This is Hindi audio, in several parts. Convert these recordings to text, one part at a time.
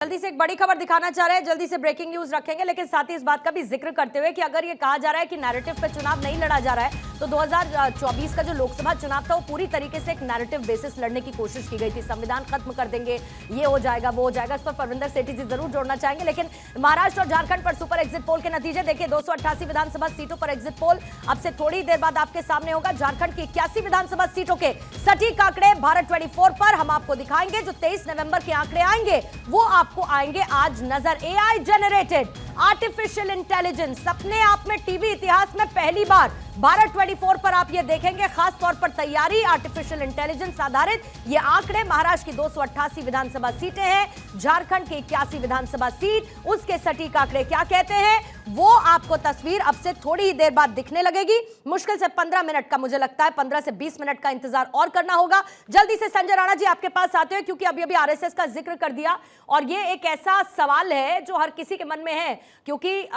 जल्दी से एक बड़ी खबर दिखाना चाह रहे हैं, जल्दी से ब्रेकिंग न्यूज रखेंगे, लेकिन साथ ही इस बात का भी जिक्र करते हुए कि अगर ये कहा जा रहा है कि नैरेटिव पे चुनाव नहीं लड़ा जा रहा है, तो 2024 का जो लोकसभा चुनाव था वो पूरी तरीके से एक नैरेटिव बेसिस लड़ने की कोशिश की गई थी। संविधान खत्म कर देंगे, ये हो जाएगा, वो हो जाएगा। इस पर परविंदर सेठी जी जरूर जोड़ना चाहेंगे, लेकिन महाराष्ट्र और झारखंड पर सुपर एग्जिट पोल के नतीजे देखिए। 288 विधानसभा सीटों पर एग्जिट पोल अब से थोड़ी देर बाद आपके सामने होगा। झारखंड की 81 विधानसभा सीटों के सटीक आंकड़े भारत 24 पर हम आपको दिखाएंगे। जो 23 नवंबर के आंकड़े आएंगे वो आपको आएंगे आज नजर। एआई जनरेटेड आर्टिफिशियल इंटेलिजेंस अपने आप में टीवी इतिहास में पहली बार भारत 24 पर आप ये देखेंगे। खास तौर पर तैयारी आर्टिफिशियल इंटेलिजेंस आधारित ये आंकड़े। महाराष्ट्र की 288 विधानसभा सीटें हैं, झारखंड की 81 विधानसभा सीट, उसके सटीक आंकड़े क्या कहते हैं वो आपको तस्वीर अब से थोड़ी ही देर बाद दिखने लगेगी। मुश्किल से 15 मिनट का, मुझे लगता है 15 से 20 मिनट का इंतजार और करना होगा। जल्दी से संजय राणा जी आपके पास आते हैं, क्योंकि अभी आरएसएस का जिक्र कर दिया और ये एक ऐसा सवाल है जो हर किसी के मन में है, क्योंकि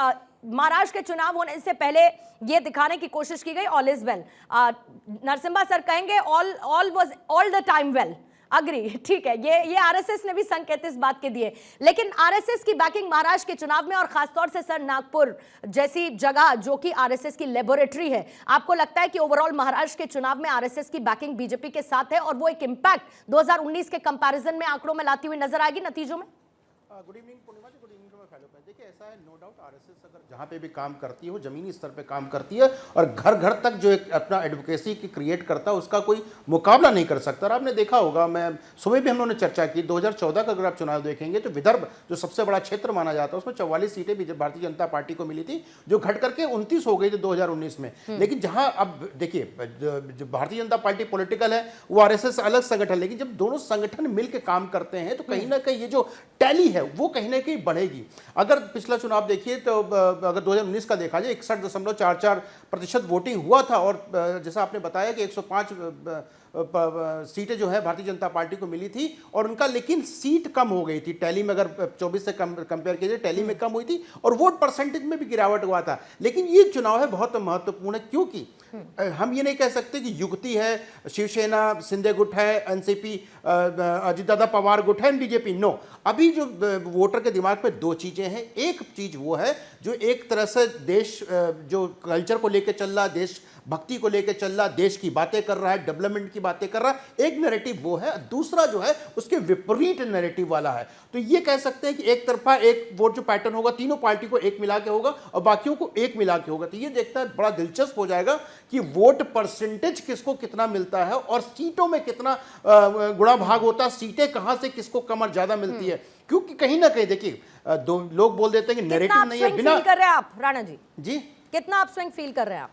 महाराष्ट्र के चुनाव होने से पहले ये दिखाने की कोशिश की गई all is well. Narasimha sir कहेंगे all was all the time well. Agree, ठीक है। ये आरएसएस ने भी संकेत इस बात के दिए, लेकिन आरएसएस की बैकिंग महाराष्ट्र के चुनाव में और खासतौर से सर नागपुर जैसी जगह जो कि आरएसएस की लेबोरेटरी है, आपको लगता है कि ओवरऑल महाराष्ट्र के चुनाव में आरएसएस की बैकिंग बीजेपी के साथ है और वो एक इंपैक्ट 2019 के कंपैरिजन में आंकड़ों में लाती हुई नजर आएगी नतीजों में? Good evening Purnima ji, good evening to my fellow friends. देखिए ऐसा है, नो डाउट आरएसएस अगर जहाँ पे भी काम करती है वो जमीनी स्तर पे काम करती है और घर घर तक जो एक अपना एडवोकेसी की क्रिएट करता है उसका कोई मुकाबला नहीं कर सकता। और आपने देखा होगा, मैं सुबह भी हम लोगों ने चर्चा की, 2014 का अगर आप चुनाव देखेंगे तो विदर्भ जो सबसे बड़ा क्षेत्र माना जाता है उसमें 44 सीटें भी भारतीय जनता पार्टी को मिली थी, जो घट करके 29 हो गई थी 2019 में। लेकिन जहाँ अब देखिए जो भारतीय जनता पार्टी पॉलिटिकल है वो आरएसएस अलग संगठन, लेकिन जब दोनों संगठन मिलकर काम करते हैं तो कहीं ना कहीं ये जो टैली है वो कहीं ना कहीं बढ़ेगी। अगर पिछला चुनाव देखिए तो अगर 2019 का देखा जाए 61.44% वोटिंग हुआ था और जैसा आपने बताया कि 105 सीटें जो है भारतीय जनता पार्टी को मिली थी और उनका लेकिन सीट कम हो गई थी। टैली में अगर 24 से कंपेयर कीजिए, टैली में कम हुई थी और वोट परसेंटेज में भी गिरावट हुआ था। लेकिन ये चुनाव है बहुत महत्वपूर्ण है, क्योंकि हम ये नहीं कह सकते कि युक्ति है, शिवसेना शिंदे गुट है, एनसीपी अजितदादा पवार गुट है, बीजेपी नो। अभी जो वोटर के दिमाग में दो चीजें हैं। एक चीज वो है जो एक तरह से देश जो कल्चर को लेकर चल रहा, देश भक्ति को लेकर चल रहा, देश की बातें कर रहा है, डेवलपमेंट की बातें कर रहा है, एक नैरेटिव वो है। दूसरा जो है उसके विपरीत नैरेटिव वाला है। तो ये कह सकते हैं कि एक तरफा एक वोट जो पैटर्न होगा तीनों पार्टी को एक मिला के होगा और बाकियों को एक मिला के होगा। तो ये देखता है बड़ा दिलचस्प हो जाएगा कि वोट परसेंटेज किसको कितना मिलता है और सीटों में कितना गुणा भाग होता है, सीटें कहां से किसको कम और ज्यादा मिलती है। क्योंकि कहीं ना कहीं देखिए दो लोग बोल देते हैं कि नैरेटिव नहीं है। बिना कर रहे हैं आप राणा जी कितना आप स्विंग फील कर रहे हैं आप?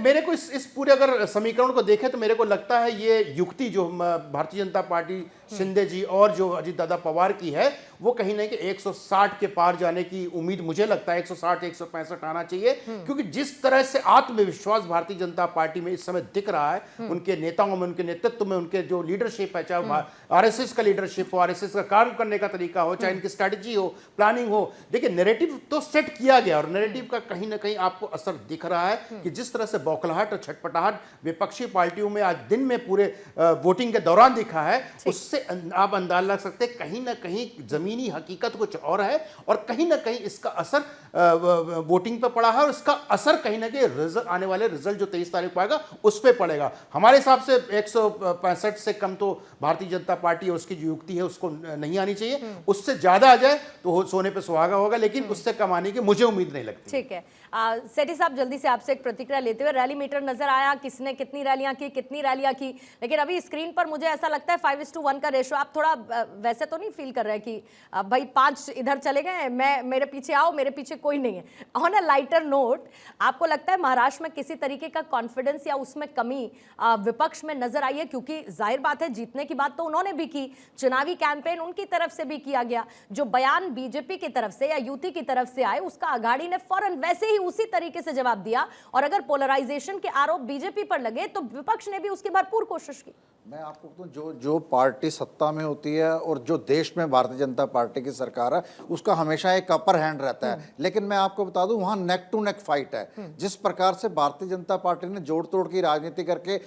मेरे को इस पूरे अगर समीकरण को देखें तो मेरे को लगता है ये युक्ति जो भारतीय जनता पार्टी शिंदे जी और जो अजित दादा पवार की है वो कहीं ना कहीं 160 के पार जाने की उम्मीद मुझे लगता है 160 165 आना चाहिए। क्योंकि जिस तरह से आत्मविश्वास भारतीय जनता पार्टी में इस समय दिख रहा है, उनके नेताओं में, उनके नेतृत्व में, उनके जो लीडरशिप है, चाहे आरएसएस का लीडरशिप हो, आरएसएस का कार्य करने का तरीका हो, चाहे इनकी स्ट्रैटेजी हो, प्लानिंग हो। देखिए नैरेटिव तो सेट किया गया और नैरेटिव का कहीं ना कहीं आपको असर दिख रहा है कि जिस तरह से बौखलाहट और छटपटाहट विपक्षी पार्टियों में आज दिन में पूरे वोटिंग के दौरान दिखा है, उससे आप अंदाजा लग सकते हैं कहीं ना कहीं जमीनी हकीकत कुछ और है और कहीं ना कहीं इसका असर वोटिंग पर पड़ा है और इसका असर कहीं ना कहीं आने वाले रिजल्ट जो 23 तारीख को आएगा उस पर पड़ेगा। हमारे हिसाब से 165 से कम तो भारतीय जनता पार्टी और उसकी जो युक्ति है उसको नहीं आनी चाहिए। उससे ज्यादा आ जाए तो सोने पे सुहागा होगा, लेकिन उससे कम आने की मुझे उम्मीद नहीं लगती। ठीक है सेठी साहब, जल्दी से आपसे एक प्रतिक्रिया लेते हुए, रैली मीटर नजर आया, किसने कितनी रैलियां की, कितनी रैलियां की, लेकिन अभी स्क्रीन पर मुझे ऐसा लगता है 5:1 का रेशो। आप थोड़ा वैसे तो नहीं फील कर रहे हैं कि भाई 5 इधर चले गए, मैं मेरे पीछे आओ, मेरे पीछे कोई नहीं है? ऑन अ लाइटर नोट, आपको लगता है महाराष्ट्र में किसी तरीके का कॉन्फिडेंस या उसमें कमी विपक्ष में नजर आई है? क्योंकि जाहिर बात है जीतने की बात तो उन्होंने भी की, चुनावी कैंपेन उनकी तरफ से भी किया गया, जो बयान बीजेपी की तरफ से या यूती की तरफ से आए उसका अघाड़ी ने फौरन वैसे ही उसी तरीके से जवाब दिया। और अगर पोलराइजेशन के आरोप बीजेपी पर लगे तो विपक्ष ने भी उसकी भरपूर कोशिश की। मैं आपको बताऊं, जो पार्टी सत्ता में होती है और जो देश में भारतीय जनता पार्टी की सरकार है उसका हमेशा एक अपर हैंड रहता है। लेकिन मैं आपको बता दूं वहां नेक टू नेक फाइट है। जिस प्रकार से भारतीय जनता पार्टी ने जोड़ तोड़ की राजनीति करके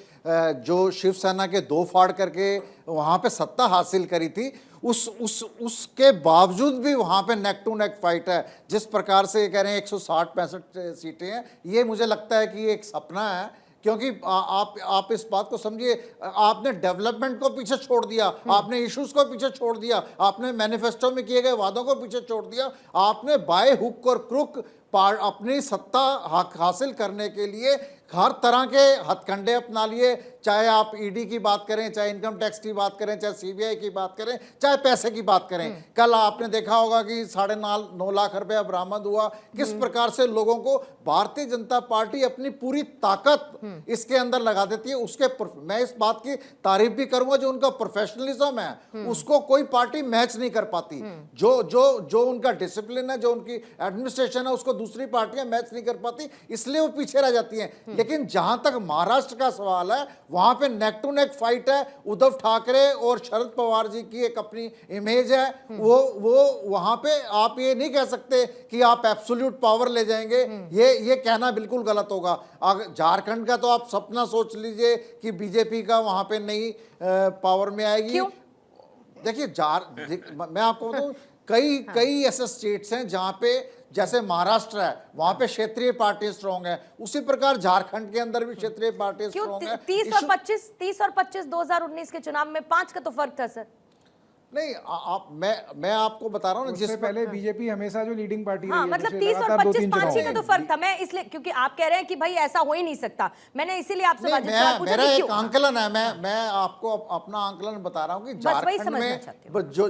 जो शिवसेना के दो फाड़ करके वहां पे सत्ता हासिल करी थी, उसके बावजूद भी वहां पे नेक टू नेक फाइट है। जिस प्रकार से ये कह रहे हैं 160-65 सीटें हैं, ये मुझे लगता है कि ये एक सपना है, क्योंकि आप इस बात को समझिए, आपने डेवलपमेंट को पीछे छोड़ दिया, आपने इश्यूज को पीछे छोड़ दिया, आपने मैनिफेस्टो में किए गए वादों को पीछे छोड़ दिया, आपने बाय हुक और क्रुक अपनी सत्ता हासिल करने के लिए हर तरह के हथकंडे अपना लिए। चाहे आप ईडी की बात करें, चाहे इनकम टैक्स की बात करें, चाहे सीबीआई की बात करें, चाहे पैसे की बात करें। कल आपने देखा होगा कि 9.5 लाख रुपया बरामद हुआ। किस प्रकार से लोगों को भारतीय जनता पार्टी अपनी पूरी ताकत इसके अंदर लगा देती है। मैं इस बात की तारीफ भी करूंगा, जो उनका प्रोफेशनलिज्म है उसको कोई पार्टी मैच नहीं कर पाती। जो उनका डिसिप्लिन है, जो उनकी एडमिनिस्ट्रेशन है, उसको दूसरी पार्टियां मैच नहीं कर पाती, इसलिए वो पीछे रह जाती हैं। लेकिन जहां तक महाराष्ट्र का सवाल है, वहां पे नेक टू नेक फाइट है। उद्धव ठाकरे और शरद पवार जी की एक अपनी इमेज है, वो वहां पे आप ये नहीं कह सकते कि आप एब्सोल्यूट पावर ले जाएंगे। ये कहना बिल्कुल गलत होगा। झारखंड का तो आप सपना सोच लीजिए कि बीजेपी का वहां पे नई पावर में आएगी। क्यों? देखिए मैं आपको बताऊं, कई ऐसे स्टेट्स हैं जहां पे, जैसे महाराष्ट्र है, वहां पे क्षेत्रीय पार्टी स्ट्रॉन्ग है, उसी प्रकार झारखंड के अंदर भी क्षेत्रीय पार्टी स्ट्रॉन्ग है। 30 और 25 2019 के चुनाव में 5 का तो फर्क था सर। नहीं, मैं आपको बता रहा हूँ ना, जिससे पहले बीजेपी हमेशा जो लीडिंग पार्टी हाँ, रही है, मतलब 30 और 25 5 ही का तो फर्क था। मैं इसलिए, क्योंकि आप कह रहे हैं कि भाई ऐसा हो ही नहीं सकता, मैंने इसीलिए आपसे मेरा एक आंकलन है, मैं आपको अपना आंकलन बता रहा हूँ कि झारखंड में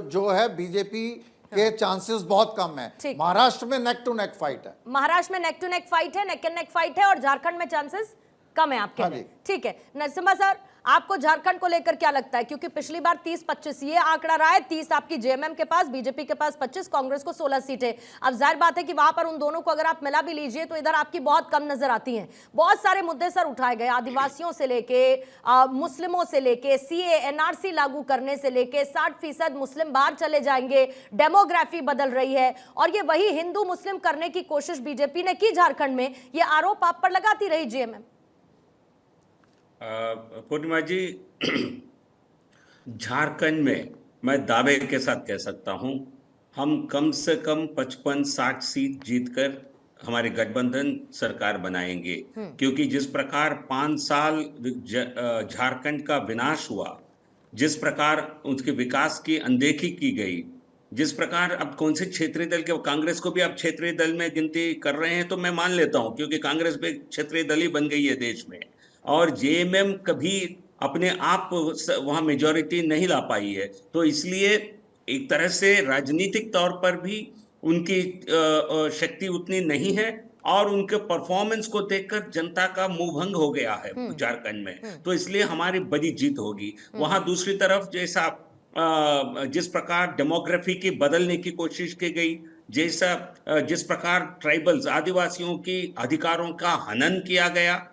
जो है बीजेपी के चांसेस बहुत कम है। महाराष्ट्र में नेक टू नेक फाइट है, महाराष्ट्र में नेक टू नेक फाइट है, नेक एंड नेक फाइट है, और झारखंड में चांसेस कम है आपके लिए। ठीक है नरसिम्हा सर, आपको झारखंड को लेकर क्या लगता है? क्योंकि पिछली बार 30-25 ये आंकड़ा रहा है, 30 आपकी जेएमएम के पास, बीजेपी के पास 25, कांग्रेस को 16 सीटें। अब जाहिर बात है कि वहां पर उन दोनों को अगर आप मिला भी लीजिए तो इधर आपकी बहुत कम नजर आती हैं। बहुत सारे मुद्दे सर उठाए गए, आदिवासियों से लेके मुस्लिमों से लेके सीए एनआरसी लागू करने से लेके 60% मुस्लिम बाहर चले जाएंगे, डेमोग्राफी बदल रही है, और ये वही हिंदू मुस्लिम करने की कोशिश बीजेपी ने की झारखंड में। ये आरोप आप पर लगाती रही जेएमएम। पूर्णिमा जी, झारखंड में मैं दावे के साथ कह सकता हूं, हम कम से कम 55-60 सीट जीतकर हमारे गठबंधन सरकार बनाएंगे। क्योंकि जिस प्रकार 5 साल झारखंड का विनाश हुआ, जिस प्रकार उसके विकास की अनदेखी की गई, जिस प्रकार अब कौन से क्षेत्रीय दल के, कांग्रेस को भी अब क्षेत्रीय दल में गिनती कर रहे हैं, तो मैं मान लेता हूं, क्योंकि कांग्रेस भी क्षेत्रीय दल ही बन गई है देश में। और जेएमएम कभी अपने आप वहां मेजॉरिटी नहीं ला पाई है, तो इसलिए एक तरह से राजनीतिक तौर पर भी उनकी शक्ति उतनी नहीं है, और उनके परफॉर्मेंस को देखकर जनता का मुंह भंग हो गया है झारखंड में। तो इसलिए हमारी बड़ी जीत होगी वहां। दूसरी तरफ जैसा जिस प्रकार डेमोग्राफी की बदलने की कोशिश की गई, जिस प्रकार ट्राइबल्स आदिवासियों की अधिकारों का हनन किया गया,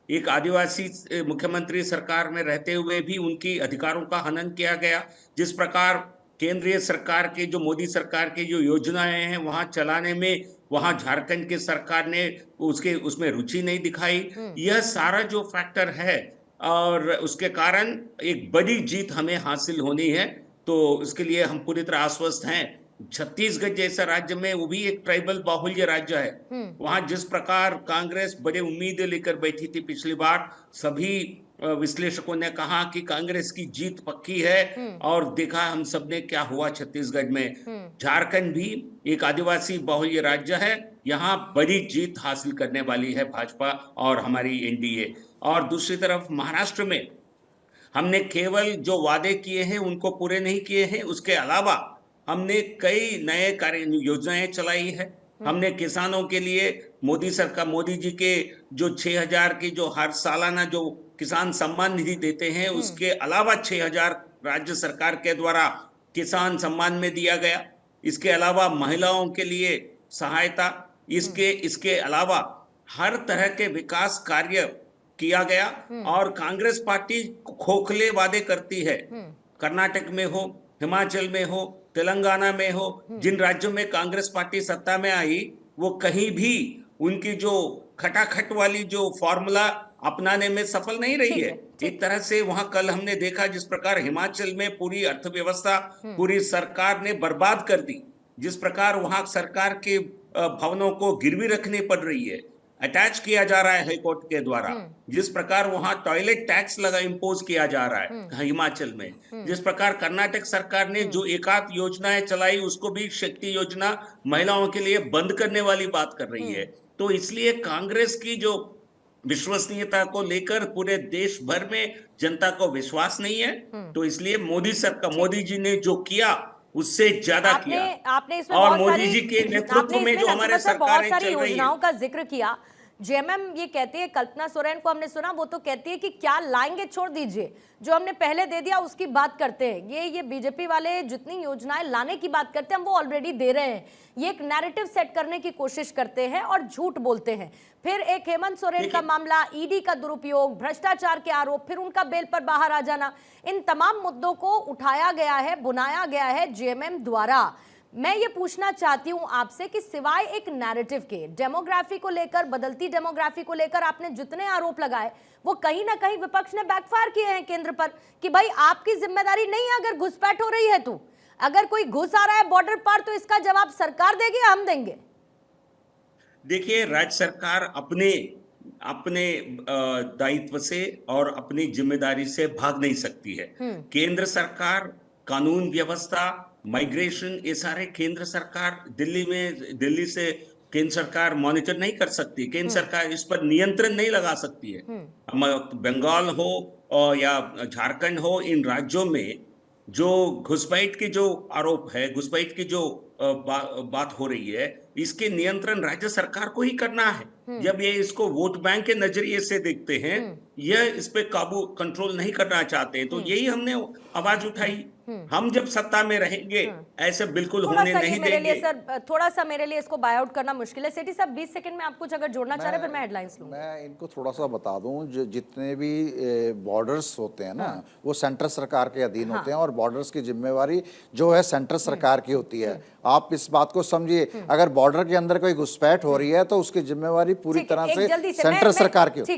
एक आदिवासी मुख्यमंत्री सरकार में रहते हुए भी उनकी अधिकारों का हनन किया गया, जिस प्रकार केंद्रीय सरकार के, जो मोदी सरकार की जो योजनाएं हैं वहां चलाने में, वहां झारखंड की सरकार ने उसमें रुचि नहीं दिखाई। यह सारा जो फैक्टर है, और उसके कारण एक बड़ी जीत हमें हासिल होनी है। तो इसके लिए हम पूरी तरह आश्वस्त हैं। छत्तीसगढ़ जैसा राज्य में, वो भी एक ट्राइबल बाहुल्य राज्य है, वहां जिस प्रकार कांग्रेस बड़े उम्मीदें लेकर बैठी थी पिछली बार, सभी विश्लेषकों ने कहा कि कांग्रेस की जीत पक्की है, और देखा हम सबने क्या हुआ छत्तीसगढ़ में। झारखंड भी एक आदिवासी बाहुल्य राज्य है, यहाँ बड़ी जीत हासिल करने वाली है भाजपा और हमारी एनडीए। और दूसरी तरफ महाराष्ट्र में हमने केवल जो वादे किए हैं उनको पूरे नहीं किए हैं, उसके अलावा हमने कई नए कार्य योजनाएं चलाई है। हमने किसानों के लिए मोदी जी के जो 6,000 की जो हर सालाना जो किसान सम्मान निधि देते हैं, उसके अलावा 6,000 राज्य सरकार के द्वारा किसान सम्मान में दिया गया। इसके अलावा महिलाओं के लिए सहायता, इसके अलावा हर तरह के विकास कार्य किया गया। और कांग्रेस पार्टी खोखले वादे करती है, कर्नाटक में हो, हिमाचल में हो, तेलंगाना में हो, जिन राज्यों में कांग्रेस पार्टी सत्ता में आई, वो कहीं भी उनकी जो खटाखट वाली जो फॉर्मूला अपनाने में सफल नहीं रही ठीक है। है, ठीक। एक तरह से वहां कल हमने देखा जिस प्रकार हिमाचल में पूरी अर्थव्यवस्था पूरी सरकार ने बर्बाद कर दी, जिस प्रकार वहां सरकार के भवनों को गिरवी रखनी पड़ रही है, अटैच किया जा रहा है हाईकोर्ट के द्वारा, जिस प्रकार वहां टॉयलेट टैक्स लगा इम्पोज किया जा रहा है हिमाचल में, जिस प्रकार कर्नाटक सरकार ने जो एकाध योजनाएं चलाई उसको भी शक्ति योजना महिलाओं के लिए बंद करने वाली बात कर रही है। तो इसलिए कांग्रेस की जो विश्वसनीयता को लेकर पूरे देश भर में जनता को विश्वास नहीं है, तो इसलिए मोदी सरकार, मोदी जी ने जो किया उससे ज्यादा किया। आपने इसमें और बहुत मोदी सारी जी के नेतृत्व आपने में इसमें जो हमारे नसीरुद्दीन साहब बहुत सरकारें सारी चल रही है। योजनाओं का जिक्र किया। जेएमएम ये कहती है, कल्पना सोरेन को हमने सुना, वो तो कहती है कि क्या लाएंगे छोड़ दीजिए, जो हमने पहले दे दिया उसकी बात करते हैं। ये बीजेपी वाले जितनी योजनाएं लाने की बात करते हैं हम वो ऑलरेडी दे रहे हैं। ये एक नैरेटिव सेट करने की कोशिश करते हैं और झूठ बोलते हैं। फिर एक हेमंत सोरेन का मामला, ईडी का दुरुपयोग, भ्रष्टाचार के आरोप, फिर उनका बेल पर बाहर आ जाना, इन तमाम मुद्दों को उठाया गया है, बुनाया गया है जेएमएम द्वारा। मैं ये पूछना चाहती हूं आपसे कि सिवाय एक नैरेटिव के, डेमोग्राफी को लेकर, बदलती डेमोग्राफी को लेकर आपने जितने आरोप लगाए वो कहीं ना कहीं विपक्ष ने बैकफायर किए हैं केंद्र पर, कि भाई आपकी जिम्मेदारी नहीं है अगर घुसपैठ हो रही है तो, अगर कोई घुस आ रहा है बॉर्डर पर तो इसका जवाब सरकार देगी या हम देंगे? देखिए, राज्य सरकार अपने दायित्व से और अपनी जिम्मेदारी से भाग नहीं सकती है। केंद्र सरकार कानून व्यवस्था, माइग्रेशन, ये सारे केंद्र सरकार दिल्ली से केंद्र सरकार मॉनिटर नहीं कर सकती। केंद्र सरकार इस पर नियंत्रण नहीं लगा सकती है। बंगाल हो या झारखंड हो, इन राज्यों में जो घुसपैठ के जो आरोप है, घुसपैठ की जो बात हो रही है, इसके नियंत्रण राज्य सरकार को ही करना है। जब ये इसको वोट बैंक के नजरिए से देखते हैं, यह इस पे काबू कंट्रोल नहीं करना चाहते, तो यही हमने आवाज उठाई। हम जब सत्ता में रहेंगे ऐसे बिल्कुल होने नहीं देंगे। सर थोड़ा सा मेरे लिए इसको बाय आउट करना मुश्किल है। सेठी साहब 20 सेकंड में आप कुछ अगर जोड़ना चाह रहे हैं फिर मैं हेडलाइंस लूंगा। मैं इनको थोड़ा सा बता दूं, जो जितने भी बॉर्डर्स होते हैं ना, वो सेंट्रल सरकार के अधीन होते हैं और बॉर्डर्स की जिम्मेवारी जो है सेंट्रल सरकार की होती है। आप इस बात को समझिए, अगर बॉर्डर के अंदर कोई घुसपैठ हो रही है तो उसकी जिम्मेवारी पूरी तरह से सेंट्रल सरकार की होती है।